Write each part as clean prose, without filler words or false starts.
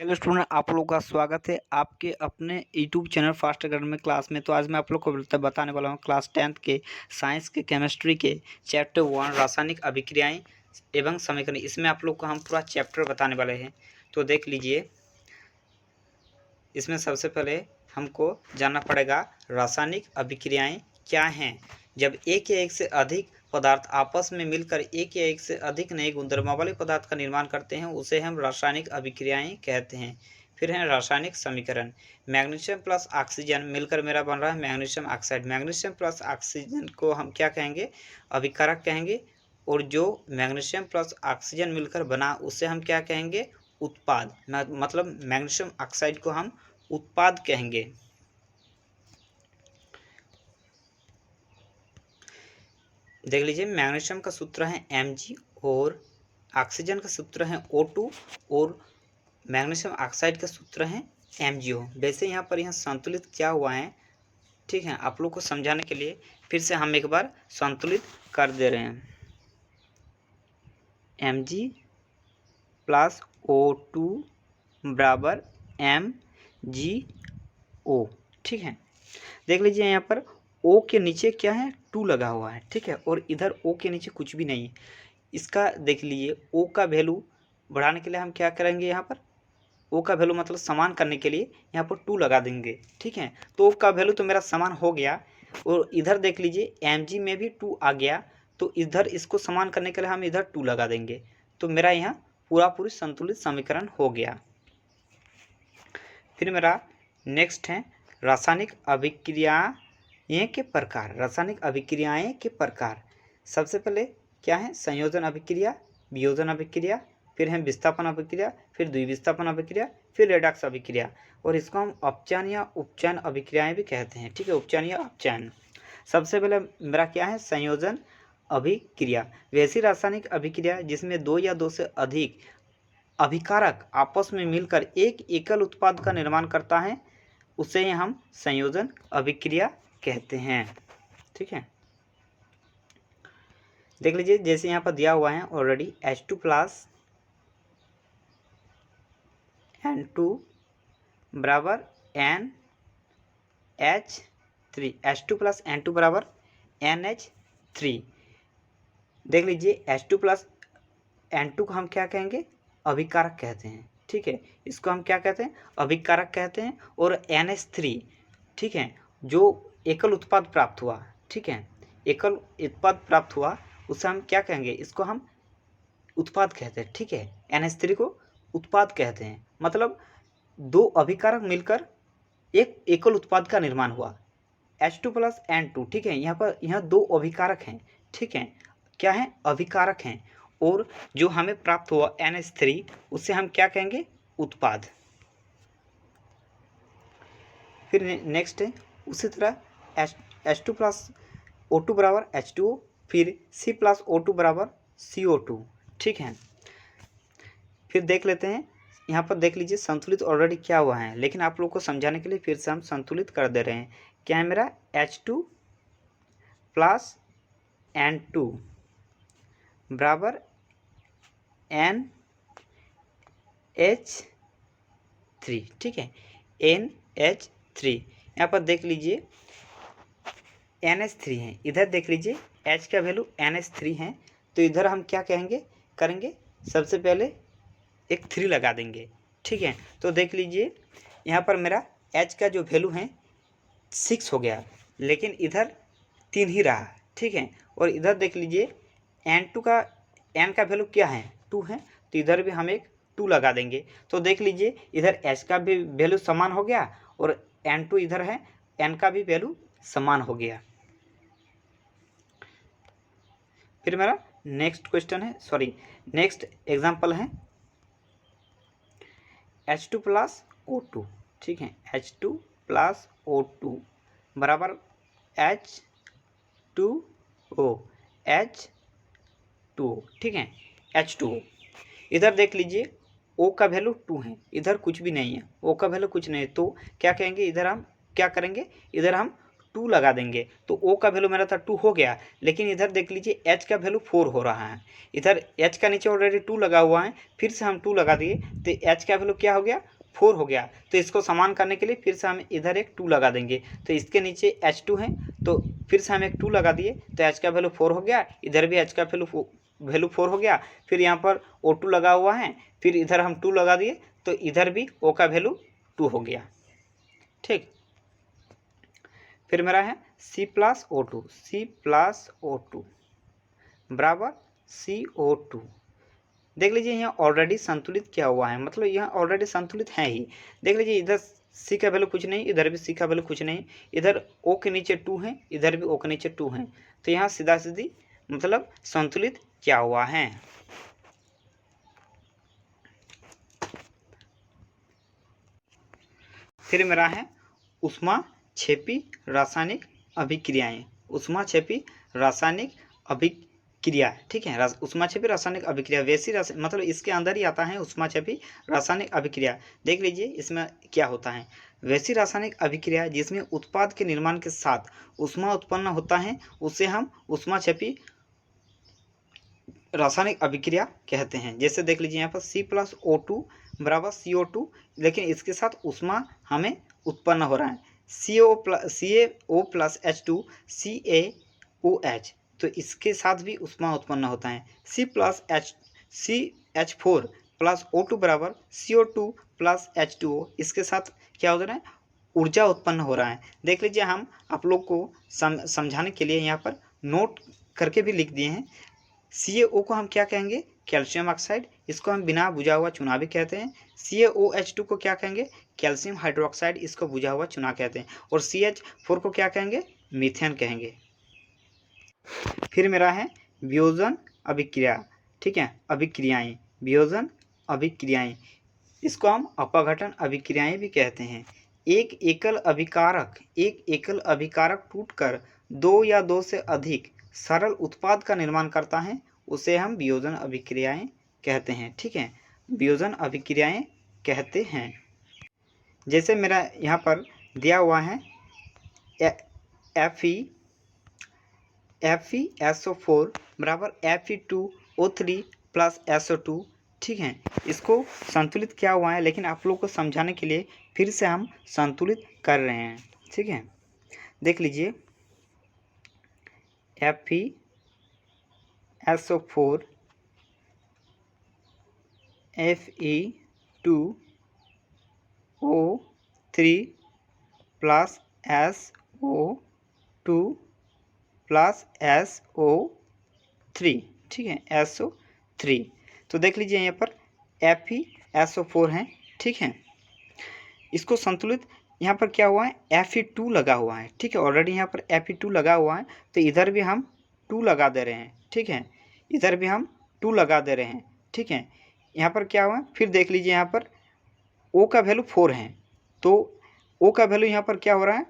Hello student, आप लोगों का स्वागत है आपके अपने YouTube channel fast academic class में। तो आज मैं आप लोग को बताने वाला हूँ क्लास 10th के साइंस के केमिस्ट्री के चैप्टर 1 रासायनिक अभिक्रियाएं एवं समीकरण। इसमें आप लोग को हम पूरा चैप्टर बताने वाले हैं। तो देख लीजिए, इसमें सबसे पहले हमको जानना पड़ेगा रासायनिक अभिक्रियाएं क्या हैं। जब एक या एक से अधिक पदार्थ आपस में मिलकर एक या एक से अधिक नए गुणधर्मों वाले पदार्थ का निर्माण करते हैं उसे हम रासायनिक अभिक्रियाएं कहते हैं। फिर है रासायनिक समीकरण। मैग्नीशियम प्लस ऑक्सीजन मिलकर मेरा बन रहा है magnesium oxide. Magnesium plus oxygen को हम क्या कहेंगे? अभिकारक कहेंगे। और जो मैग्नीशियम प्लस ऑक्सीजन मिलकर बना उसे हम क्या कहेंगे? उत्पाद। मतलब मैग्नीशियम ऑक्साइड को हम उत्पाद कहेंगे। देख लीजिए, मैग्नीशियम का सूत्र है Mg और ऑक्सीजन का सूत्र है O2 और मैग्नीशियम ऑक्साइड का सूत्र है MgO। वैसे यहाँ पर यह संतुलित क्या हुआ है, ठीक है, आप लोग को समझाने के लिए फिर से हम एक बार संतुलित कर दे रहे हैं। Mg प्लस O2 बराबर MgO, ठीक है। देख लीजिए, यहाँ पर O के नीचे क्या है? 2 लगा हुआ है, ठीक है, और इधर O के नीचे कुछ भी नहीं है। इसका देख लीजिए, O का वैल्यू बढ़ाने के लिए हम क्या करेंगे? यहाँ पर O का वैल्यू मतलब समान करने के लिए यहाँ पर 2 लगा देंगे, ठीक है। तो O का वैल्यू तो मेरा समान हो गया और इधर देख लीजिए Mg में भी 2 आ गया, तो इधर इसको समान करने के लिए हम इधर 2 लगा देंगे, तो मेरा यहाँ पूरी संतुलित समीकरण हो गया। फिर मेरा नेक्स्ट है रासायनिक अभिक्रियाएं के प्रकार। रासायनिक अभिक्रियाएं के प्रकार सबसे पहले क्या है? संयोजन अभिक्रिया, वियोजन अभिक्रिया, फिर है विस्थापन अभिक्रिया, फिर द्विविस्थापन अभिक्रिया, फिर रेडॉक्स अभिक्रिया, और इसको हम अपचयन या उपचयन अभिक्रियाएं भी कहते हैं, ठीक है, उपचयन या अपचयन। सबसे पहले मेरा क्या है? संयोजन अभिक्रिया। वैसी रासायनिक अभिक्रिया जिसमें 2 या 2 से अधिक अभिकारक आपस में मिलकर एक एकल उत्पाद का निर्माण करता है उसे हम संयोजन अभिक्रिया कहते हैं, ठीक है। देख लीजिए, जैसे यहाँ पर दिया हुआ है ऑलरेडी H2 प्लस N2 बराबर NH3, H2 प्लस N2 बराबर NH3। देख लीजिए, H2 प्लस N2 को हम क्या कहेंगे? अभिकारक कहते हैं, ठीक है। इसको हम क्या कहते हैं? अभिकारक कहते हैं। और NH3, ठीक है, जो एकल उत्पाद प्राप्त हुआ, ठीक है, एकल उत्पाद प्राप्त हुआ उसे हम क्या कहेंगे? इसको हम उत्पाद कहते हैं, ठीक है। NH3 को उत्पाद कहते हैं, मतलब 2 अभिकारक मिलकर एक एकल उत्पाद का निर्माण हुआ। H2 प्लस N2, ठीक है, यहाँ 2 अभिकारक हैं, ठीक है, क्या है? अभिकारक हैं। और जो हमें प्राप्त हुआ NH3 उससे हम क्या कहेंगे? उत्पाद। फिर नेक्स्ट है उसी तरह H2 प्लस O2 बराबर H2O, फिर C प्लस O2 बराबर CO2, ठीक है। फिर देख लेते हैं, यहाँ पर देख लीजिए संतुलित ऑलरेडी क्या हुआ है, लेकिन आप लोग को समझाने के लिए फिर से हम संतुलित कर दे रहे हैं। क्या है मेरा? H2 प्लस N2 बराबर NH3, ठीक है, NH3। यहाँ पर देख लीजिए NH3 है, इधर देख लीजिए H का वैल्यू NH3 है, तो इधर हम क्या करेंगे? सबसे पहले एक 3 लगा देंगे, ठीक है। तो देख लीजिए, यहाँ पर मेरा H का जो वैल्यू है 6 हो गया, लेकिन इधर 3 ही रहा, ठीक है। और इधर देख लीजिए N2 का N का वैल्यू क्या है? 2 है, तो इधर भी हम एक 2 लगा देंगे। तो देख लीजिए, इधर H का भी वैल्यू समान हो गया और N2 इधर है, N का भी वैल्यू समान हो गया। फिर मेरा नेक्स्ट क्वेश्चन है, नेक्स्ट एग्जाम्पल है H2 प्लस O2, ठीक है, H2 प्लस O2 बराबर H2O, ठीक है, H2O। इधर देख लीजिए O का वैल्यू 2 है, इधर कुछ भी नहीं है, O का वैल्यू कुछ नहीं है, तो क्या कहेंगे? इधर हम क्या करेंगे? इधर हम 2 लगा देंगे तो O का वैल्यू मेरा था 2 हो गया, लेकिन इधर देख लीजिए H का वैल्यू 4 हो रहा है। इधर H का नीचे ऑलरेडी 2 लगा हुआ है, फिर से हम 2 लगा दिए तो H का वैल्यू क्या हो गया, 4 हो गया। तो इसको समान करने के लिए फिर से हम इधर एक 2 लगा देंगे, तो इसके नीचे H2 है तो फिर से हम एक 2 लगा दिए तो H का वैल्यू 4 हो गया, इधर भी H का वैल्यू 4 हो गया। फिर यहाँ पर O2 लगा हुआ है, फिर इधर हम 2 लगा दिए तो इधर भी O का वैल्यू 2 हो गया। ठीक, फिर मेरा है C+O2, C+O2 बराबर CO2। देख लीजिए यहाँ ऑलरेडी संतुलित क्या हुआ है, मतलब यहाँ ऑलरेडी संतुलित है ही। देख लीजिए इधर C का वैल्यू कुछ नहीं, इधर भी C का वैल्यू कुछ नहीं, इधर O के नीचे 2 है, इधर भी O के नीचे 2 है, तो यहाँ सीधा सीधी मतलब संतुलित क्या हुआ है। फिर मेरा है ऊष्माक्षेपी रासायनिक अभिक्रियाएं, ऊष्माक्षेपी रासायनिक अभिक्रिया। ठीक है, ऊष्माक्षेपी रासायनिक अभिक्रिया, वैसी मतलब इसके अंदर ही आता है ऊष्माक्षेपी रासायनिक अभिक्रिया। देख लीजिए इसमें क्या होता है, वैसी रासायनिक अभिक्रिया जिसमें उत्पाद के निर्माण के साथ ऊष्मा उत्पन्न होता है उसे हम ऊष्माक्षेपी रासायनिक अभिक्रिया कहते हैं। जैसे देख लीजिए यहाँ पर C+O2 बराबर CO2, लेकिन इसके साथ ऊष्मा हमें उत्पन्न हो रहा है CaO+H2 CaOH, तो इसके साथ भी ऊष्मा उत्पन्न होता है। CH4+O2 बराबर CO2+H2O, इसके साथ क्या हो रहा है, ऊर्जा उत्पन्न हो रहा है। देख लीजिए हम आप लोग को समझाने के लिए यहाँ पर नोट करके भी लिख दिए हैं। CaO को हम क्या कहेंगे, कैल्शियम ऑक्साइड, इसको हम बिना बुझा हुआ चूना भी कहते हैं। CaOH2 को क्या कहेंगे, कैल्शियम हाइड्रोक्साइड, इसको बुझा हुआ चूना कहते हैं। और CH4 को क्या कहेंगे, मीथेन कहेंगे। फिर मेरा है वियोजन अभिक्रिया। ठीक है, अभिक्रियाएं, वियोजन अभिक्रियाएं, इसको हम अपघटन अभिक्रियाएं भी कहते हैं। एक एकल अभिकारक टूटकर 2 या 2 से अधिक सरल उत्पाद का निर्माण करता है, उसे हम वियोजन अभिक्रियाएं कहते हैं। ठीक है, वियोजन अभिक्रियाएं कहते हैं। जैसे मेरा यहाँ पर दिया हुआ है FeSO4 बराबर Fe2O3 प्लस SO2। ठीक है, इसको संतुलित क्या हुआ है, लेकिन आप लोग को समझाने के लिए फिर से हम संतुलित कर रहे हैं। ठीक है, देख लीजिए FeSO4 Fe2O3 plus SO2 plus SO3। ठीक है, SO3, तो देख लीजिए यहाँ पर FeSO4 है। ठीक है, इसको संतुलित यहाँ पर क्या हुआ है, Fe2 लगा हुआ है। ठीक है, ऑलरेडी यहाँ पर Fe2 लगा हुआ है, तो इधर भी हम 2 लगा दे रहे हैं। ठीक है, इधर भी हम 2 लगा दे रहे हैं। ठीक है, यहाँ पर क्या हुआ है, फिर देख लीजिए यहाँ पर O का वैल्यू 4 है, तो O का वैल्यू यहाँ पर क्या हो रहा है,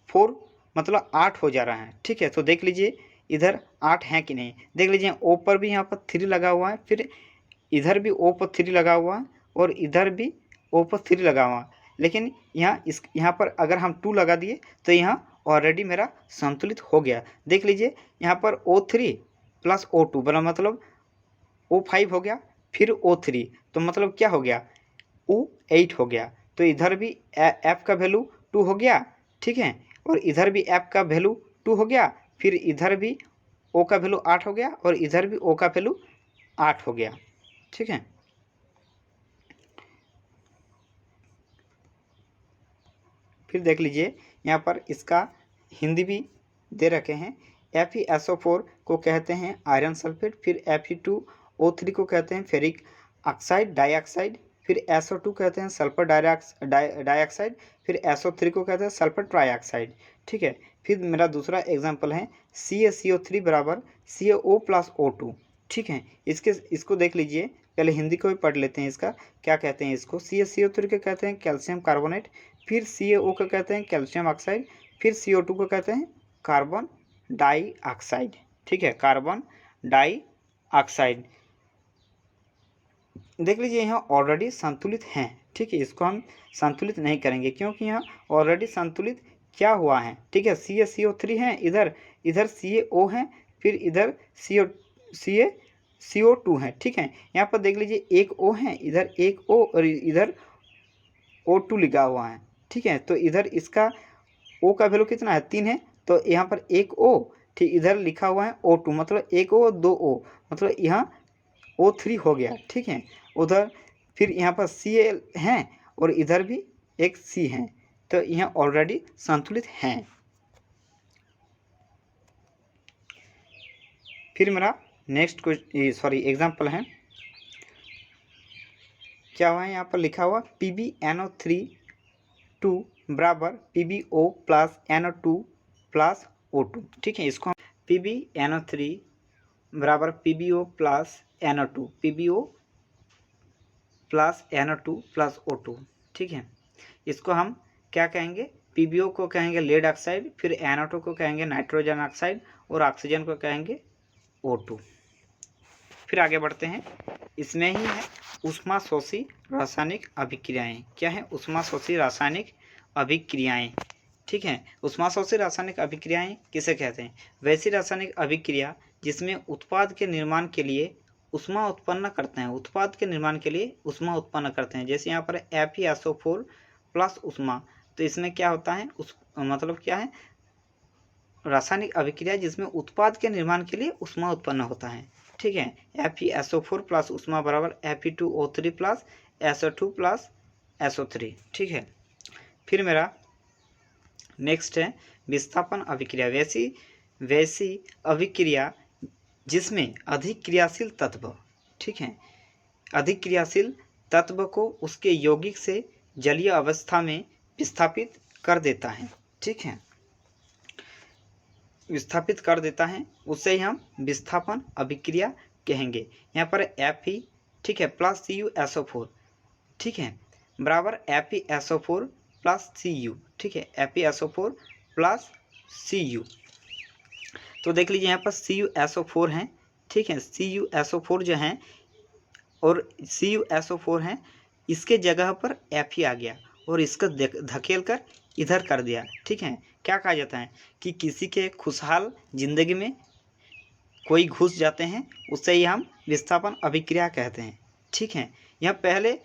4 मतलब 8 हो जा रहा है। ठीक है, तो देख लीजिए इधर 8 है कि नहीं। देख लीजिए O पर भी यहाँ पर 3 लगा हुआ है, फिर इधर भी O पर 3 लगा हुआ है और इधर भी O पर 3 लगा हुआ है, लेकिन यहाँ पर अगर हम 2 लगा दिए तो यहाँ ऑलरेडी मेरा संतुलित हो गया। देख लीजिए यहाँ पर O3 प्लस O2 बड़ा मतलब O5 हो गया, फिर O3, तो मतलब क्या हो गया, O8 हो गया। तो इधर भी F का वैल्यू 2 हो गया। ठीक है, और इधर भी F का वैल्यू 2 हो गया, फिर इधर भी O का वैल्यू 8 हो गया और इधर भी O का वैल्यू 8 हो गया। ठीक है, फिर देख लीजिए यहाँ पर इसका हिंदी भी दे रखे हैं। FeSO4 को कहते हैं आयरन सल्फेट, फिर Fe2O3 को कहते हैं फेरिक ऑक्साइड डाइऑक्साइड, फिर SO2 कहते हैं सल्फर डाइऑक्साइड, फिर SO3 को कहते हैं सल्फर ट्राइऑक्साइड। ठीक है, फिर मेरा दूसरा एग्जाम्पल है CaCO3 बराबर CaO+O2। ठीक है, इसको देख लीजिए, पहले हिंदी को भी पढ़ लेते हैं। इसका क्या कहते हैं, इसको CaCO3 को कहते हैं कैल्शियम कार्बोनेट, फिर CaO को कहते हैं कैल्शियम ऑक्साइड, फिर CO2 को कहते हैं कार्बन डाइऑक्साइड। ठीक है, कार्बन डाइऑक्साइड। देख लीजिए यहाँ ऑलरेडी संतुलित हैं। ठीक है, इसको हम संतुलित नहीं करेंगे क्योंकि यहाँ ऑलरेडी संतुलित क्या हुआ है, ठीक है, CaCO3 है, इधर CaO है, फिर इधर CO2 है, ठीक है। यहाँ पर देख लीजिए एक O है, इधर एक O और इधर O2 लिखा हुआ है, ठीक है। तो इधर इसका O का वैल्यू कितना है, 3 है, तो यहाँ पर एक O, ठीक, इधर लिखा हुआ है O2, मतलब एक O 2 O, मतलब यहाँ O3 हो गया, ठीक है। उधर फिर यहाँ पर Cl है और इधर भी एक C है, तो यहाँ ऑलरेडी संतुलित हैं। फिर मेरा नेक्स्ट एग्जाम्पल है, क्या हुआ है, यहाँ पर लिखा हुआ PbNO3 बराबर PbO plus NO2 plus O2, ठीक है। इसको PbNO3 बराबर PbO plus NO2, PbO plus NO2 plus O2, ठीक है। इसको हम क्या कहेंगे, PbO को कहेंगे लेड ऑक्साइड, फिर NO2 को कहेंगे नाइट्रोजन ऑक्साइड और ऑक्सीजन को कहेंगे O2। फिर आगे बढ़ते हैं, इसमें ही है ऊष्माशोषी रासायनिक अभिक्रियाएं। क्या है, ऊष्माशोषी रासायनिक अभिक्रियाएं, ठीक है। ऊष्माशोषी रासायनिक अभिक्रियाएं किसे कहते हैं, वैसी रासायनिक अभिक्रिया जिसमें उत्पाद के निर्माण के लिए ऊष्मा उत्पन्न करते हैं, उत्पाद के निर्माण के लिए ऊष्मा उत्पन्न करते हैं। जैसे यहाँ पर FeSO4 प्लस ऊष्मा, तो इसमें क्या होता है, मतलब क्या है, रासायनिक अभिक्रिया जिसमें उत्पाद के निर्माण के लिए ऊष्मा उत्पन्न होता है, ठीक है। FeSO4 प्लस ऊष्मा बराबर Fe2O3 plus SO2 plus SO3, ठीक है। फिर मेरा नेक्स्ट है विस्थापन अभिक्रिया। वैसी अभिक्रिया जिसमें अधिक क्रियाशील तत्व, ठीक है, अधिक क्रियाशील तत्व को उसके यौगिक से जलीय अवस्था में विस्थापित कर देता है, ठीक है, विस्थापित कर देता है, उससे ही हम विस्थापन अभिक्रिया कहेंगे। यहाँ पर Fe, ठीक है, प्लस CuSO4, ठीक है, बराबर FeSO4 प्लस Cu, ठीक है, FeSO4 प्लस Cu। तो देख लीजिए यहाँ पर CuSO4 है, ठीक है, CuSO4 जो है और CuSO4 है, इसके जगह पर Fe आ गया और इसको धकेल कर इधर कर दिया, ठीक है। क्या कहा जाता है कि किसी के खुशहाल जिंदगी में कोई घुस जाते हैं, उससे ही हम विस्थापन अभिक्रिया कहते हैं, ठीक है। यह पहले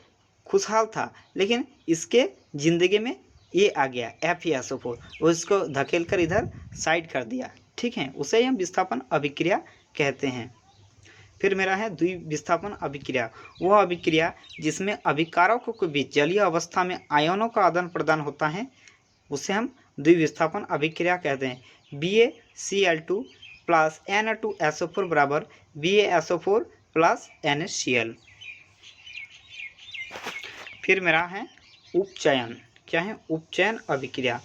खुशहाल था लेकिन इसके ज़िंदगी में ये आ गया FeSO4 और इसको धकेल कर इधर साइड कर दिया, ठीक है, उसे ही हम विस्थापन अभिक्रिया कहते हैं। फिर मेरा है द्विविस्थापन अभिक्रिया, वह अभिक्रिया जिसमें अभिकारकों के बीच जलीय अवस्था में आयनों का आदान प्रदान होता है, उसे हम द्विविस्थापन अभिक्रिया कहते हैं। BaCl2 प्लस Na2SO4 बराबर BaSO4 प्लस NaCl। फिर मेरा है उपचयन। क्या है, उपचयन अभिक्रिया,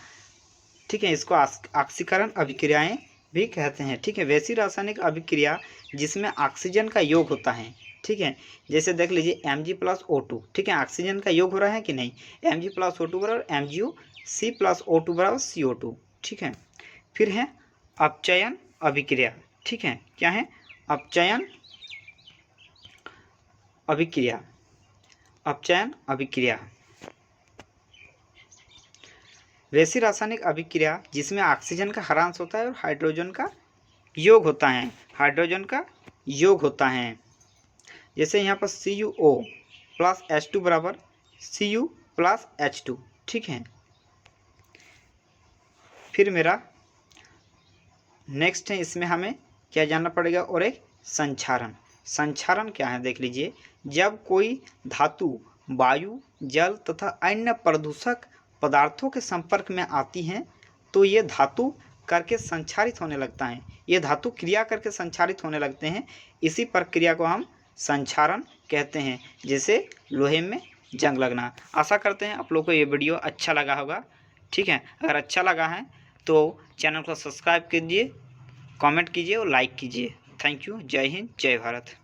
ठीक है, इसको ऑक्सीकरण अभिक्रियाएं भी कहते हैं, ठीक है। वैसी रासायनिक अभिक्रिया जिसमें ऑक्सीजन का योग होता है, ठीक है, जैसे देख लीजिए Mg प्लस O2, ठीक है, ऑक्सीजन का योग हो रहा है कि नहीं, Mg प्लस O2 बराबर MgO, C प्लस O2 बराबर CO2, ठीक है। फिर है अपचयन अभिक्रिया, ठीक है, क्या है, अपचयन अभिक्रिया, अपचयन अभिक्रिया वैसी रासायनिक अभिक्रिया जिसमें ऑक्सीजन का हरांश होता है और हाइड्रोजन का योग होता है, हाइड्रोजन का योग होता है। जैसे यहाँ पर CuO प्लस H2 बराबर Cu प्लस H2, ठीक है। फिर मेरा नेक्स्ट है, इसमें हमें क्या जानना पड़ेगा, और एक संक्षारण। संक्षारण क्या है, देख लीजिए, जब कोई धातु वायु, जल तथा अन्य प्रदूषक पदार्थों के संपर्क में आती हैं तो ये धातु करके संक्षारित होने लगता है, ये धातु क्रिया करके संक्षारित होने लगते हैं। इसी प्रक्रिया को हम संक्षारण कहते हैं, जैसे लोहे में जंग लगना। आशा करते हैं आप लोगों को ये वीडियो अच्छा लगा होगा, ठीक है। अगर अच्छा लगा है तो चैनल को सब्सक्राइब कीजिए, कमेंट कीजिए और लाइक कीजिए। Thank you. जय हिंद, जय भारत।